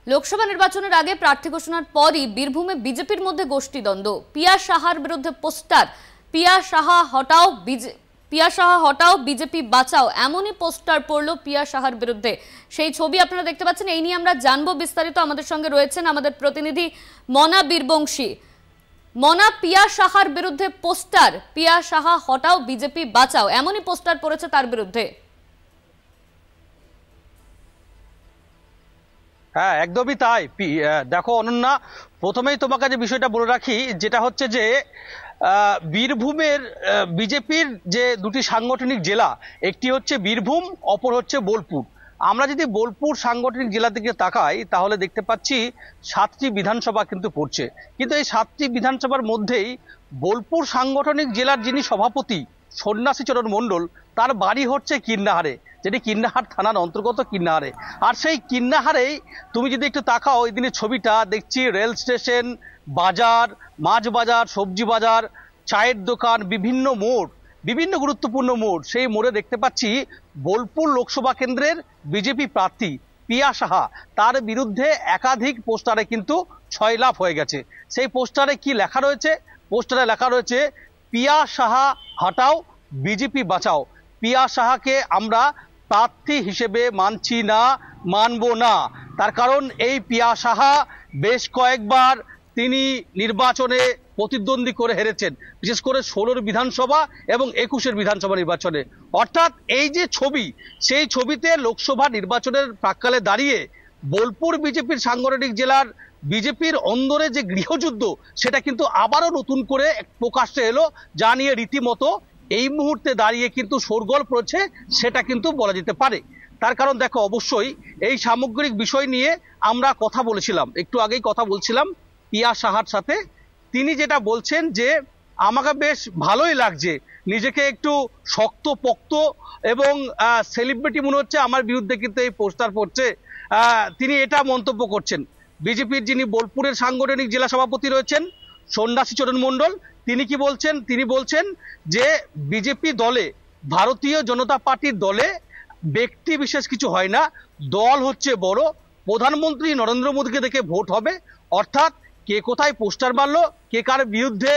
লোকসভা নির্বাচনের আগে প্রার্থী ঘোষণার পরই বীরভূমে বিজেপির মধ্যে গোষ্ঠীদ্বন্দ্ব। পিয়া সাহার বিরুদ্ধে পোস্টার, পিয়া সাহা হটাও বিজেপি বাঁচাও, এমনই পোস্টার পড়লো পিয়া সাহার বিরুদ্ধে। সেই ছবি আপনারা দেখতে পাচ্ছেন। এই নিয়ে আমরা জানবো বিস্তারিত। আমাদের সঙ্গে রয়েছেন আমাদের প্রতিনিধি মনা বীরবংশী। মনা, পিয়া সাহার বিরুদ্ধে পোস্টার, পিয়া সাহা হটাও বিজেপি বাঁচাও, এমনই পোস্টার পড়েছে তার বিরুদ্ধে। হ্যাঁ, একদমই তাই। দেখো অনন্যা, প্রথমেই তোমাকে যে বিষয়টা বলে রাখি, যেটা হচ্ছে যে বীরভূমের বিজেপির যে দুটি সাংগঠনিক জেলা, একটি হচ্ছে বীরভূম, অপর হচ্ছে বোলপুর। আমরা যদি বোলপুর সাংগঠনিক জেলা দিকে তাকাই তাহলে দেখতে পাচ্ছি 7টি বিধানসভা কিন্তু পড়ছে। কিন্তু এই 7টি বিধানসভার মধ্যেই বোলপুর সাংগঠনিক জেলার যিনি সভাপতি সন্ন্যাসী চরণ মণ্ডল, তার বাড়ি হচ্ছে কিন্নাহারে, যেটি কিন্নাহার থানার অন্তর্গত কিন্নাহারে। আর সেই কিন্নাহারেই তুমি যদি একটু তাকাও, ওই দিনের ছবিটা দেখছি, রেল স্টেশন, বাজার, মাছ বাজার, সবজি বাজার, চায়ের দোকান, বিভিন্ন মোড়, বিভিন্ন গুরুত্বপূর্ণ মোড়। সেই মোড়ে দেখতে পাচ্ছি বোলপুর লোকসভা কেন্দ্রের বিজেপি প্রার্থী পিয়া সাহা, তার বিরুদ্ধে একাধিক পোস্টারে কিন্তু ছয়লাভ হয়ে গেছে। সেই পোস্টারে কি লেখা রয়েছে? পোস্টারে লেখা রয়েছে, পিয়া সাহা হটাও বিজেপি বাঁচাও। পিয়া সাহাকে আমরা প্রার্থী হিসেবে মানছি না, মানব না। তার কারণ এই পিয়া সাহা বেশ কয়েকবার তিনি নির্বাচনে প্রতিদ্বন্দ্বী করে হেরেছেন, বিশেষ করে 16 বিধানসভা এবং 21 বিধানসভা নির্বাচনে। অর্থাৎ এই যে ছবি, সেই ছবিতে লোকসভা নির্বাচনের প্রাক্কালে দাঁড়িয়ে বোলপুর বিজেপির সাংগঠনিক জেলার বিজেপির অন্দরে যে গৃহযুদ্ধ, সেটা কিন্তু আবারও নতুন করে প্রকাশ্যে এলো, যা নিয়ে রীতিমতো এই মুহূর্তে দাঁড়িয়ে কিন্তু শোরগোল পড়ছে, সেটা কিন্তু বলা যেতে পারে। তার কারণ দেখো, অবশ্যই এই সামগ্রিক বিষয় নিয়ে আমরা কথা বলেছিলাম, একটু আগেই কথা বলছিলাম পিয়া সাহার সাথে। তিনি যেটা বলছেন যে আমাকে বেশ ভালোই লাগছে, নিজেকে একটু শক্ত পোক্ত এবং সেলিব্রিটি মনে হচ্ছে, আমার বিরুদ্ধে কিন্তু এই পোস্টার পড়ছে। তিনি এটা মন্তব্য করছেন। বিজেপির যিনি বোলপুরের সাংগঠনিক জেলা সভাপতি রয়েছেন সন্ন্যাসী চরণ মণ্ডল, তিনি কি বলছেন? তিনি বলছেন যে বিজেপি দলে, ভারতীয় জনতা পার্টির দলে ব্যক্তি বিশেষ কিছু হয় না, দল হচ্ছে বড়। প্রধানমন্ত্রী নরেন্দ্র মোদীকে দেখে ভোট হবে। অর্থাৎ কে কোথায় পোস্টার মারলো, কে কার বিরুদ্ধে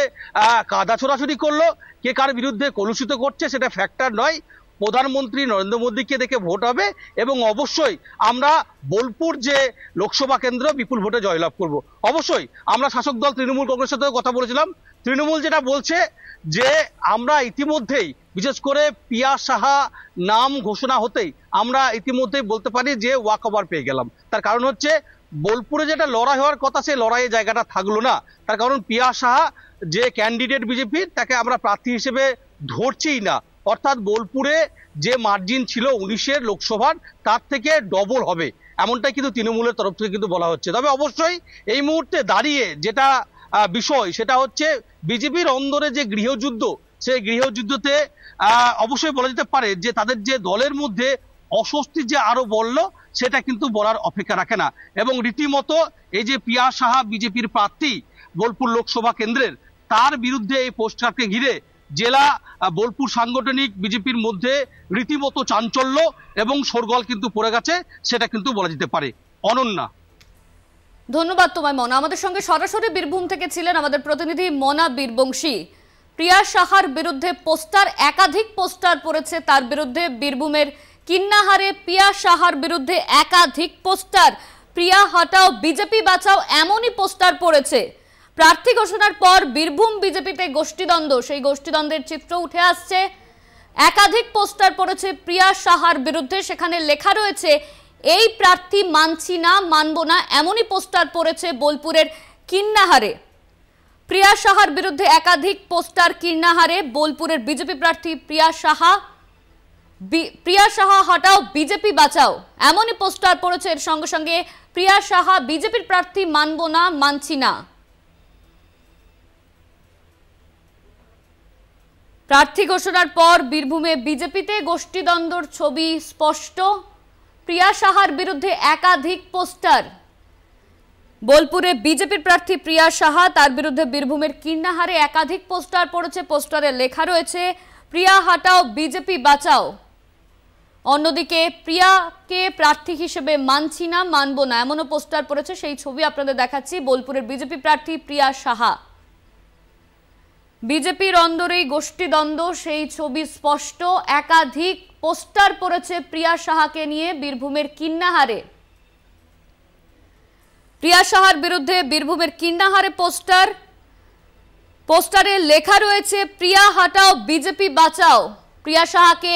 কাদা ছোড়াছুড়ি করলো, কে কার বিরুদ্ধে কলুষিত করছে, সেটা ফ্যাক্টর নয়। প্রধানমন্ত্রী নরেন্দ্র মোদীকে দেখে ভোট হবে এবং অবশ্যই আমরা বোলপুর যে লোকসভা কেন্দ্র বিপুল ভোটে জয়লাভ করব। অবশ্যই আমরা শাসক দল তৃণমূল কংগ্রেসের সাথেও কথা বলেছিলাম। তৃণমূল যেটা বলছে যে আমরা ইতিমধ্যেই, বিশেষ করে পিয়া সাহা নাম ঘোষণা হতেই আমরা ইতিমধ্যেই বলতে পারি যে ওয়াক ওভার পেয়ে গেলাম। তার কারণ হচ্ছে বোলপুরে যেটা লড়াই হওয়ার কথা, সেই লড়াইয়ের জায়গাটা থাকলো না। তার কারণ পিয়া সাহা যে ক্যান্ডিডেট বিজেপির, তাকে আমরা প্রার্থী হিসেবে ধরছিই না। অর্থাৎ বোলপুরে যে মার্জিন ছিল 19 লোকসভার, তার থেকে ডবল হবে, এমনটাই কিন্তু তৃণমূলের তরফ থেকে কিন্তু বলা হচ্ছে। তবে অবশ্যই এই মুহূর্তে দাঁড়িয়ে যেটা বিষয়, সেটা হচ্ছে বিজেপির অন্দরে যে গৃহযুদ্ধ, সেই গৃহযুদ্ধতে অবশ্যই বলা যেতে পারে যে তাদের যে দলের মধ্যে অস্বস্তি যে আরো বললো, সেটা কিন্তু বলার অপেক্ষা রাখে না। এবং রীতিমতো এই যে পিয়া সাহা বিজেপির প্রার্থী বোলপুর লোকসভা কেন্দ্রের, তার বিরুদ্ধে এই পোস্টারকে ঘিরে জেলা বোলপুর সাংগঠনিক বিজেপির মধ্যে রীতিমতো চাঞ্চল্য এবং শোরগোল কিন্তু পড়ে গেছে, সেটা কিন্তু বলা যেতে পারে। অনন্যা, ধন্যবাদ তোমায় মনা। আমাদের সঙ্গে সরাসরি বীরভূম থেকে ছিলেন আমাদের প্রতিনিধি মনা বীরবংশী। প্রিয়া সাহার বিরুদ্ধে পোস্টার, একাধিক পোস্টার পড়েছে তার বিরুদ্ধে। বীরভূমের কিন্নাহারে পিয়া সাহার বিরুদ্ধে একাধিক পোস্টার, প্রিয়া হটাও বিজেপি বাঁচাও, এমনই পোস্টার পড়েছে। প্রার্থী ঘোষণার পর বীরভূম বিজেপিতে গোষ্ঠীদ্বন্দ্ব, সেই গোষ্ঠীদ্বন্দ্বের চিত্র উঠে আসছে। একাধিক পোস্টার পড়েছে প্রিয়া সাহার বিরুদ্ধে, সেখানে লেখা রয়েছে এই প্রার্থী মানছি না, মানব না, এমনই পোস্টার পড়েছে বোলপুরের কিন্নাহারে। প্রিয়া সাহার বিরুদ্ধে একাধিক পোস্টার কিন্নাহারে। বোলপুরের বিজেপি প্রার্থী প্রিয়া সাহা হটাও বিজেপি বাঁচাও, এমনই পোস্টার পড়েছে। এর সঙ্গে সঙ্গে প্রিয়া সাহা বিজেপির প্রার্থী, মানব না, মানছি না। প্রার্থী ঘোষণার পর বীরভূমে বিজেপিতে গোষ্ঠীদ্বন্দ্বর ছবি স্পষ্ট। প্রিয়া সাহার বিরুদ্ধে একাধিক পোস্টার। বোলপুরে বিজেপির প্রার্থী প্রিয়া সাহা, তার বিরুদ্ধে বীরভূমের কিন্নাহারে একাধিক পোস্টার পড়েছে। পোস্টারে লেখা রয়েছে প্রিয়া হটাও বিজেপি বাঁচাও। অন্যদিকে প্রিয়াকে প্রার্থী হিসেবে মানছি না, মানবো না, এমনও পোস্টার পড়েছে। সেই ছবি আপনাদের দেখাচ্ছি। বোলপুরের বিজেপি প্রার্থী প্রিয়া সাহা। বিজেপির অন্দরেই গোষ্ঠীদ্বন্দ্ব, সেই ছবি স্পষ্ট। একাধিক পোস্টার পড়েছে প্রিয়া সাহাকে নিয়ে বীরভূমের কিন্নাহারে। প্রিয়া সাহার বিরুদ্ধে বীরভূমের কিন্নাহারে পোস্টারে লেখা রয়েছে, প্রিয়া হাটাও বিজেপি বাঁচাও, প্রিয়া সাহাকে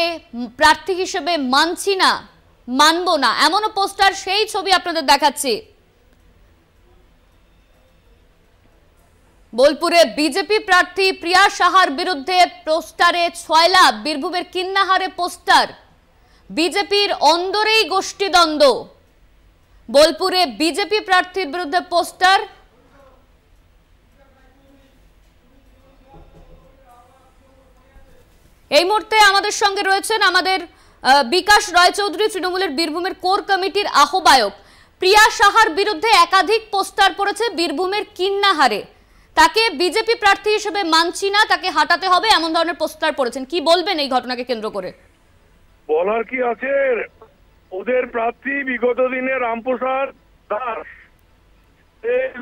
প্রার্থী হিসেবে মানছি না, মানবো না, এমনও পোস্টার। সেই ছবি আপনাদের দেখাচ্ছি। বোলপুরে বিজেপি প্রার্থী প্রিয়া সাহার বিরুদ্ধে পোস্টারে ছয়লা। বীরভূমের কিন্নাহারে পোস্টার। বিজেপির অন্দরেই গোষ্ঠীদ্বন্দ্ব। বোলপুরে বিজেপি প্রার্থীর বিরুদ্ধে পোস্টার। এই মুহূর্তে আমাদের সঙ্গে রয়েছেন আমাদের বিকাশ রায়চৌধুরী, তৃণমূলের বীরভূমের কোর কমিটির আহ্বায়ক। প্রিয়া সাহার বিরুদ্ধে একাধিক পোস্টার পড়েছে বীরভূমের কিন্নাহারে। তাকে বিজেপি প্রার্থী হিসেবে মানছি না, তাকে হাঁটাতে হবে, এমন ধরনের পোস্টার পড়েছেন। কি বলবেন এই ঘটনাকে কেন্দ্র করে? বলার কি আছে, ওদের প্রার্থী বিগত দিনে রামপ্রসাদ দাস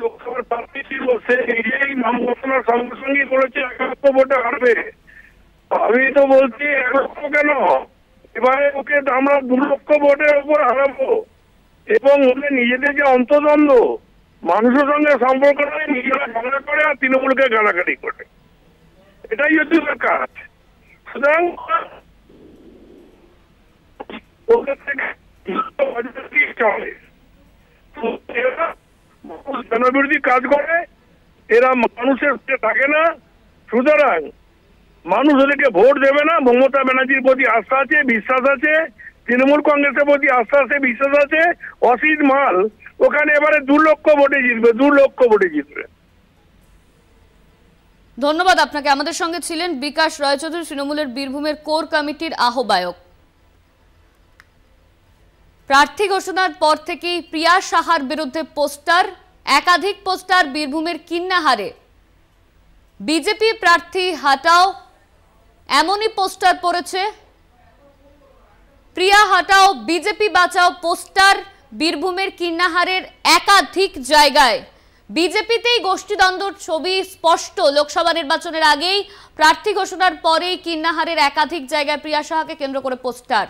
লোকসভার প্রার্থী ছিল, সে নিজেই নাম ঘোষণার সঙ্গে সঙ্গে বলেছে 1 লক্ষ ভোটে হারবে। আমি তো বলছি 1 লক্ষ কেন, এবারে ওকে আমরা 2 লক্ষ ভোটের উপর হারাবো। এবং ওদের নিজেদের যে অন্তর্দ্বন্দ্ব, মানুষের সঙ্গে সম্পর্ক নয়, নিজেরা ঝগড়া করে আর তৃণমূলকে গালাগালি করে, এটাই হচ্ছে ওদের কাজ। সুতরাং ওদের থেকে চলে জনবিরোধী কাজ করে, এরা মানুষের থাকে না। সুতরাং মানুষ ওদেরকে ভোট দেবে না। মমতা ব্যানার্জির প্রতি আস্থা আছে, বিশ্বাস আছে, তৃণমূল কংগ্রেসের প্রতি আস্থা আছে, বিশ্বাস আছে। অসিত মাল ওখানে এবারে 2 লক্ষ ভোটে জিতবে, 2 লক্ষ ভোটে জিতবে। ধন্যবাদ আপনাকে। আমাদের সঙ্গে ছিলেন বিকাশ রায়চৌধুরী, তৃণমূলের বীরভূমের কোর কমিটির আহ্বায়ক। প্রার্থী ঘোষণার পর থেকেই প্রিয়া সাহার বিরুদ্ধে পোস্টার, একাধিক পোস্টার বীরভূমের কিন্নাহারে। বিজেপি প্রার্থী হাটাও, এমনই পোস্টার পড়েছে। প্রিয়া হাটাও বিজেপি বাঁচাও পোস্টার বীরভূমের কিন্নাহারের একাধিক জায়গায়। বিজেপিতেই গোষ্ঠীদ্বন্দ্বর ছবি স্পষ্ট। লোকসভা নির্বাচনের আগেই, প্রার্থী ঘোষণার পরেই কিন্নাহারের একাধিক জায়গায় প্রিয়া সাহাকে কেন্দ্র করে পোস্টার।